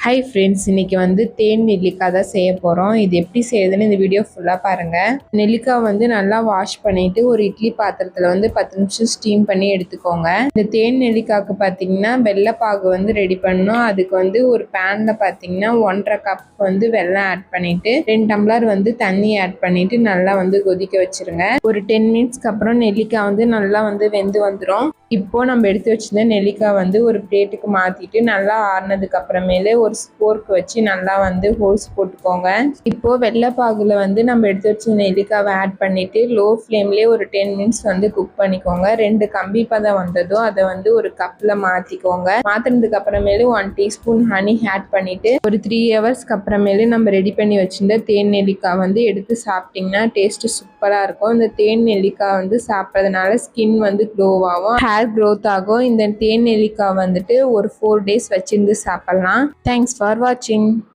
Hi friends, இன்றைக்கி வந்து தேன் நெல்லிக்காய் தான் செய்ய போகிறோம். இது எப்படி செய்யுதுன்னு இந்த வீடியோ ஃபுல்லாக பாருங்கள். நெல்லிக்காய் வந்து நல்லா வாஷ் பண்ணிவிட்டு ஒரு இட்லி பாத்திரத்தில் வந்து 10 நிமிஷம் ஸ்டீம் பண்ணி எடுத்துக்கோங்க. இந்த தேன் நெல்லிக்காய்க்கு பார்த்தீங்கன்னா வெள்ளைப்பாகு வந்து ரெடி பண்ணணும். அதுக்கு வந்து ஒரு பேனில் பார்த்தீங்கன்னா 1.5 கப் வந்து வெல்லம் ஆட் பண்ணிவிட்டு 2 டம்ளர் வந்து தண்ணி ஆட் பண்ணிவிட்டு நல்லா வந்து கொதிக்க வச்சுருங்க. ஒரு 10 மினிட்ஸ்க்கு அப்புறம் நெல்லிக்காய் வந்து நல்லா வந்து வெந்து வந்துடும். இப்போது நம்ம எடுத்து வச்சிருந்த நெல்லிக்காய் வந்து ஒரு பிளேட்டுக்கு மாற்றிட்டு நல்லா ஆறுனதுக்கு அப்புறமேலே ஒரு ஸ்போர்க் வச்சு நல்லா வந்து ஹோல்ஸ் போட்டுக்கோங்க. இப்போது வெள்ளைப்பாகுல வந்து நம்ம எடுத்து வச்ச நெல்லிக்காவை ஆட் பண்ணிவிட்டு லோ ஃப்ளேம்லேயே ஒரு 10 மினிட்ஸ் வந்து குக் பண்ணிக்கோங்க. 2 கம்பி பதம் வந்ததும் அதை வந்து ஒரு கப்பில் மாற்றிக்கோங்க. மாற்றினதுக்கு அப்புறமேலே 1 டீஸ்பூன் ஹனி ஆட் பண்ணிவிட்டு ஒரு 3 ஹவர்ஸ்க்கு அப்புறமேலே நம்ம ரெடி பண்ணி வச்சிருந்த தேன் நெல்லிக்காய் வந்து எடுத்து சாப்பிட்டிங்கன்னா டேஸ்ட்டு சூப்பராக இருக்கும். இந்த தேன் நெல்லிக்காய் வந்து சாப்பிட்றதுனால ஸ்கின் வந்து க்ளோவாகும், ஹேர் க்ரோத் ஆகும். இந்த தேன் நெல்லிக்காய் வந்துட்டு ஒரு 4 days வச்சிருந்து சாப்பிட்லாம். தேங்க்ஸ் ஃபார் வாட்சிங்.